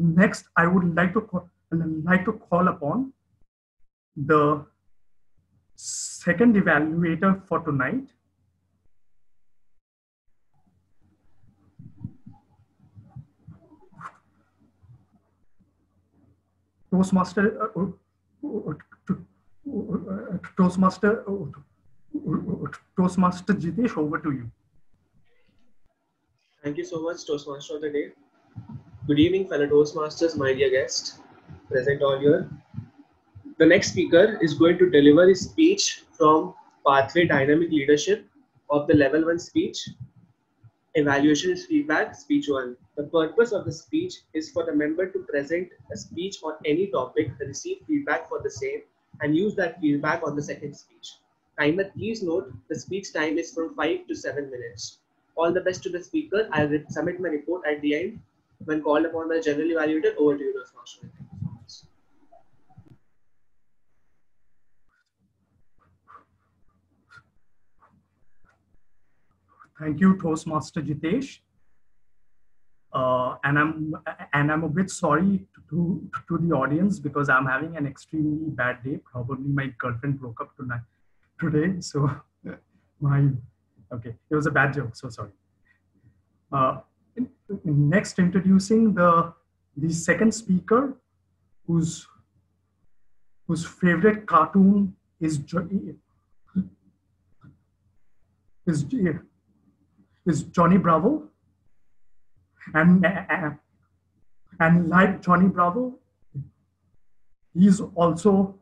Next, I would like to call upon the second evaluator for tonight. Toastmaster Jitesh, over to you. Thank you so much, Toastmaster of the Day. Good evening, fellow Toastmasters, my dear guest, present all here. The next speaker is going to deliver his speech from Pathway Dynamic Leadership of the Level 1 speech. Evaluation is feedback, speech 1. The purpose of the speech is for the member to present a speech on any topic, receive feedback for the same, and use that feedback on the second speech. Timer, please note, the speech time is from 5 to 7 minutes. All the best to the speaker. I'll submit my report at the end. When called upon by the general evaluator, over to you, Toastmaster. Thank you, Toastmaster Jitesh. And I'm a bit sorry to the audience because I'm having an extremely bad day. Probably my girlfriend broke up today, so it was a bad joke. So sorry. Next, introducing the second speaker, whose favorite cartoon is Johnny Bravo, and like Johnny Bravo, he's also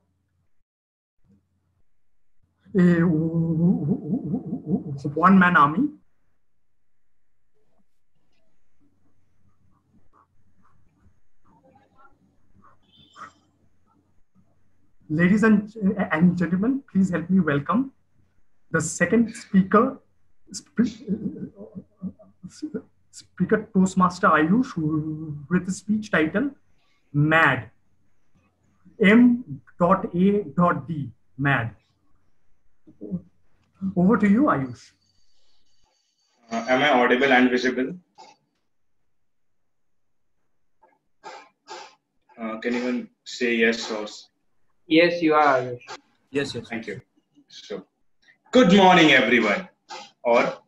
a one-man army. Ladies and gentlemen, please help me welcome the second speaker, Speaker Toastmaster Ayush, with the speech title M.A.D. M.A.D. M.A.D. Over to you, Ayush. Am I audible and visible? Can anyone say yes or? Yes, you are, Ayush. Yes. Thank you. So, good morning, everyone. Or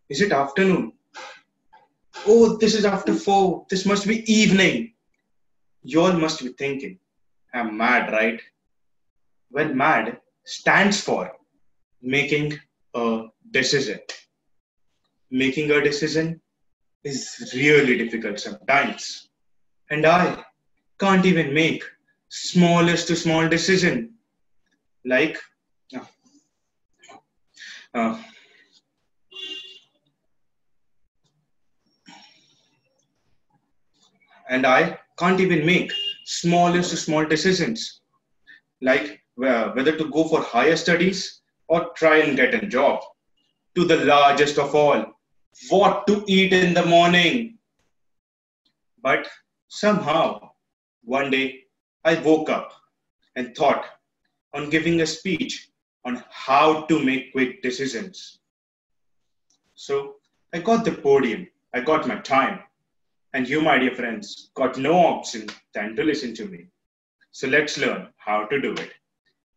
is it afternoon? Oh, this is after 4. This must be evening. You all must be thinking, I'm mad, right? Well, MAD stands for making a decision. Making a decision is really difficult sometimes. And I can't even make smallest to small decision. Like, and I can't even make smallest to small decisions, like whether to go for higher studies or try and get a job, to the largest of all, what to eat in the morning. But somehow, one day, I woke up and thought on giving a speech on how to make quick decisions. So I got the podium, I got my time, and you, my dear friends, got no option than to listen to me. So let's learn how to do it.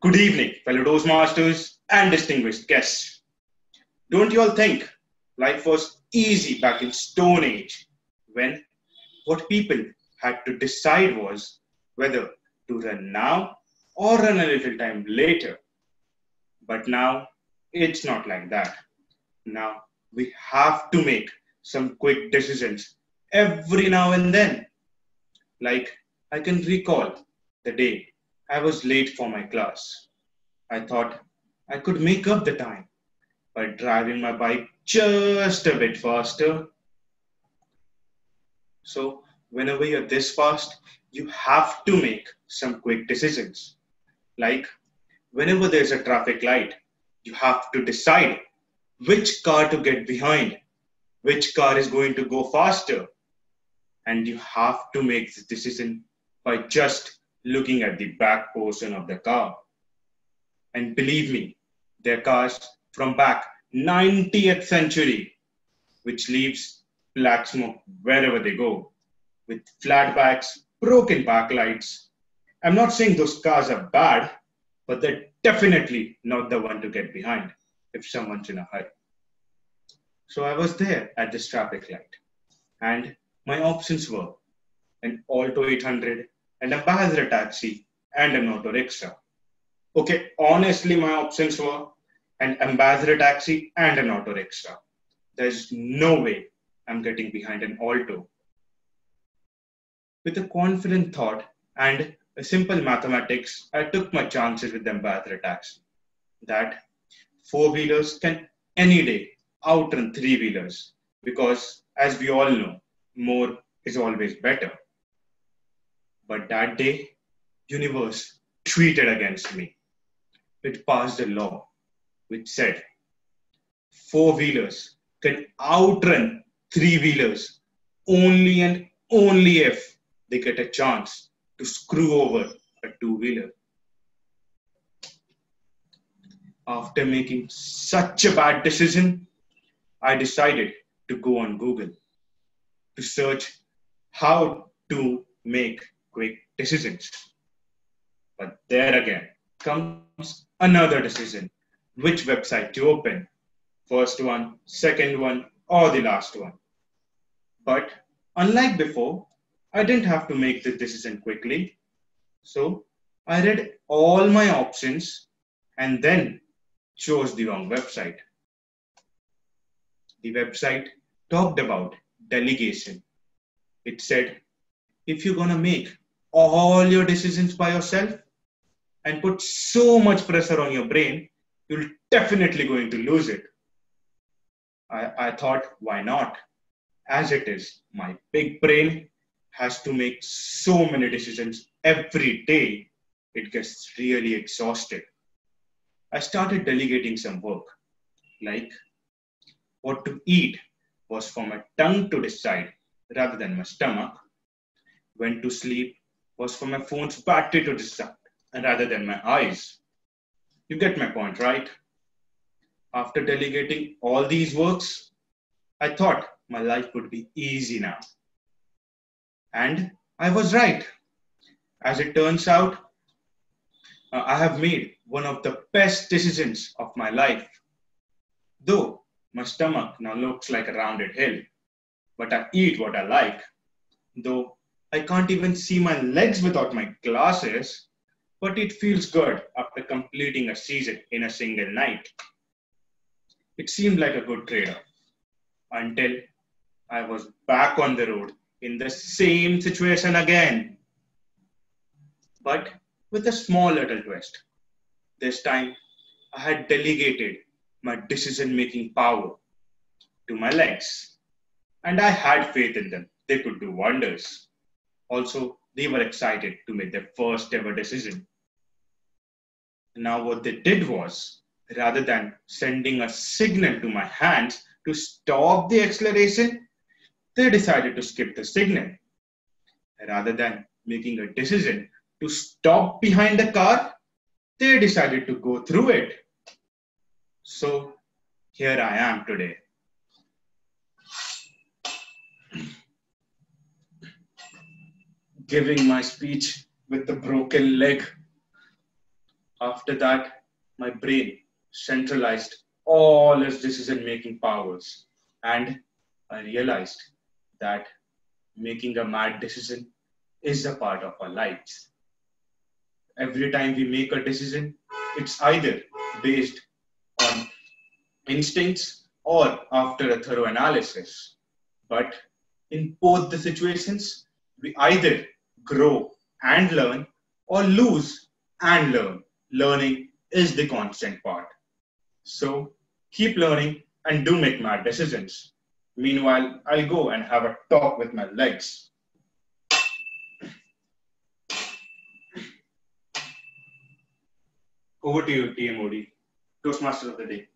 Good evening, fellow Toastmasters and distinguished guests. Don't you all think life was easy back in Stone Age, when what people had to decide was whether to run now or run a little time later? But now it's not like that. Now we have to make some quick decisions every now and then. Like, I can recall the day I was late for my class. I thought I could make up the time by driving my bike just a bit faster. So whenever you're this fast, you have to make some quick decisions. Like, whenever there's a traffic light, you have to decide which car to get behind, which car is going to go faster. And you have to make this decision by just looking at the back portion of the car. And believe me, they're cars from back 90th century, which leaves black smoke wherever they go. with flat backs, broken backlights. I'm not saying those cars are bad, but they're definitely not the one to get behind if someone's in a hurry. So I was there at this traffic light, and my options were an Alto 800, an Ambassador taxi, and an auto rickshaw. Okay, honestly, my options were an Ambassador taxi and an auto rickshaw. There's no way I'm getting behind an Alto. With a confident thought and a simple mathematics, I took my chances with the Ambassador taxi. That four-wheelers can any day outrun three-wheelers because, as we all know, more is always better. But that day, universe tweeted against me. It passed a law which said four-wheelers can outrun three-wheelers only and only if they get a chance to screw over a two-wheeler. After making such a bad decision, I decided to go on Google to search how to make quick decisions. But there again comes another decision. Which website to open? First one, second one, or the last one? But unlike before, I didn't have to make the decision quickly. So I read all my options and then chose the wrong website. The website talked about delegation. It said, if you're going to make all your decisions by yourself and put so much pressure on your brain, you're definitely going to lose it. I thought, why not? As it is, my big brain has to make so many decisions every day, it gets really exhausted. I started delegating some work, like what to eat was for my tongue to decide rather than my stomach. When to sleep was for my phone's battery to decide rather than my eyes. You get my point, right? After delegating all these works, I thought my life would be easy now. And I was right. As it turns out, I have made one of the best decisions of my life. Though my stomach now looks like a rounded hill, but I eat what I like. Though I can't even see my legs without my glasses, but it feels good after completing a season in a single night. It seemed like a good trade-off until I was back on the road in the same situation again, but with a small little twist. This time, I had delegated my decision-making power to my legs, and I had faith in them. They could do wonders. Also, they were excited to make their first ever decision. Now what they did was, rather than sending a signal to my hands to stop the acceleration, they decided to skip the signal. Rather than making a decision to stop behind the car, they decided to go through it. So here I am today. Giving my speech with the broken leg. After that, my brain centralized all its decision-making powers, and I realized that making a mad decision is a part of our lives. Every time we make a decision, it's either based on instincts or after a thorough analysis. But in both the situations, we either grow and learn or lose and learn. Learning is the constant part. So keep learning and do make mad decisions. Meanwhile, I'll go and have a talk with my legs. Over to you, M.A.D, Toastmasters of the day.